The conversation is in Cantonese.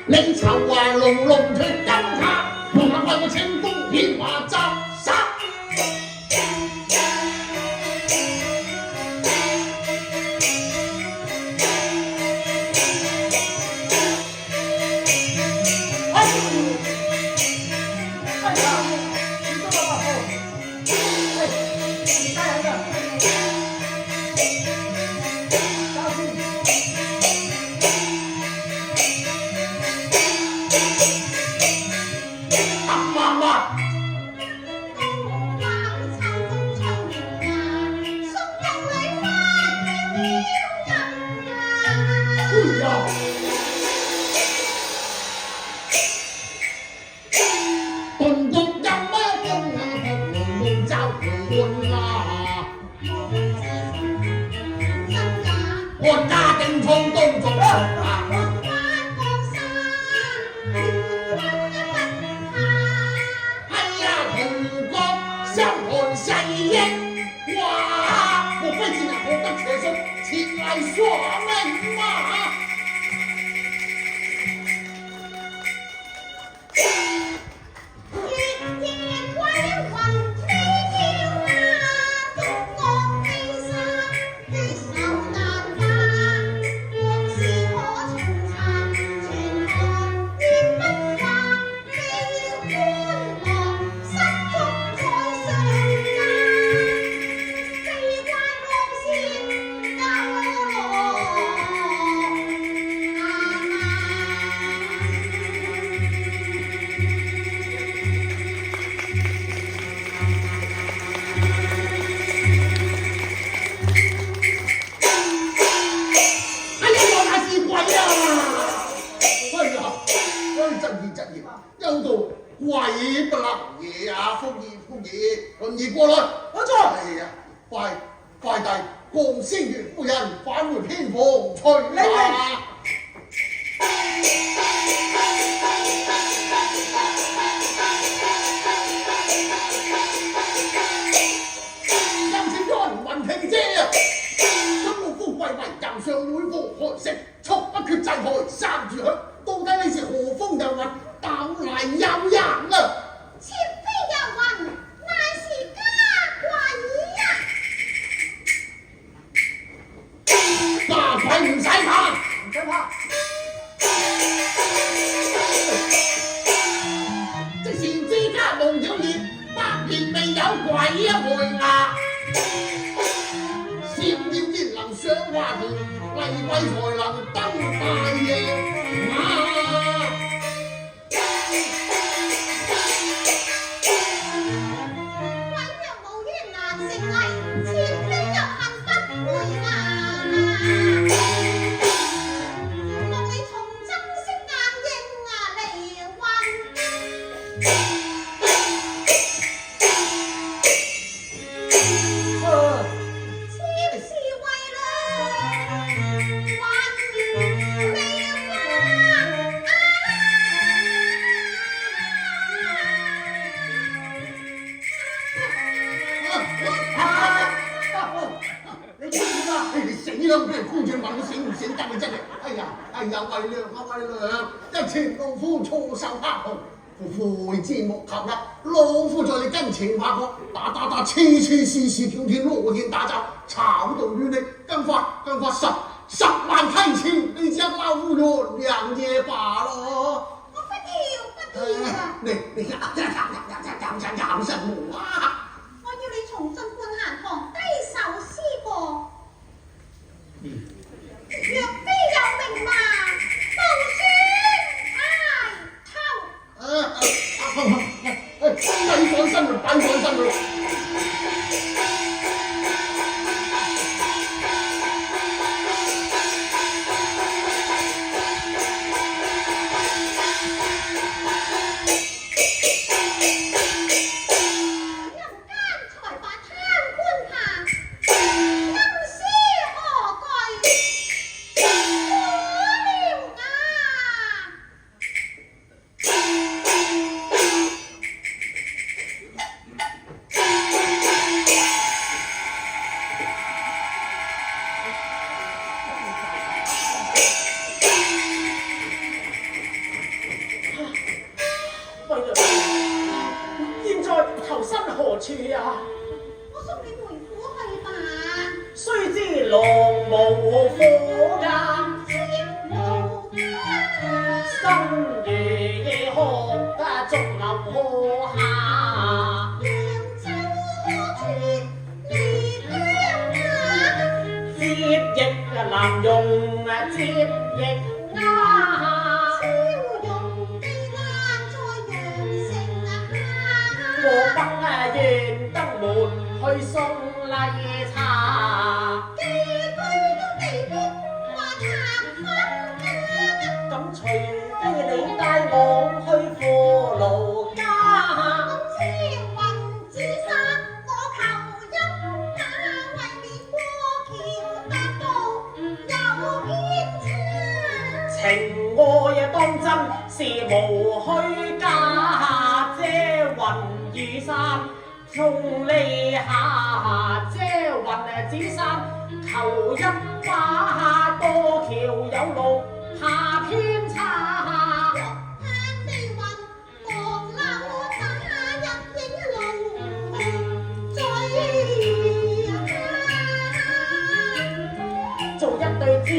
你囚話龍龍脱金塔，無能為我清風變華集殺。为了你知唔知啊？你死啦！俾人姑丈問我醒唔醒得你真係，哎呀，為娘啊為娘，一前老夫錯手黑紅，悔之莫及啦！老夫在你跟前拍過，打，次事叫天羅天打走，炒到於你，更發十萬梯錢，你只老夫咗兩嘢罷咯。我不要啊！你飲什麼啊？我要你重進半閒堂低手思過。若非有名望，無算哀秋。低放心啦。現在投身何處啊？我送你回府去吧。須知狼無虎呀，生如夜空逐流下，接翼難用接翼我北願登門去送禮茶，咁除非你帶我去父老家。情愛當真是無虛假，遮雲雨傘從離下，遮雲紫傘求一把，過橋有路怕偏差。做一對知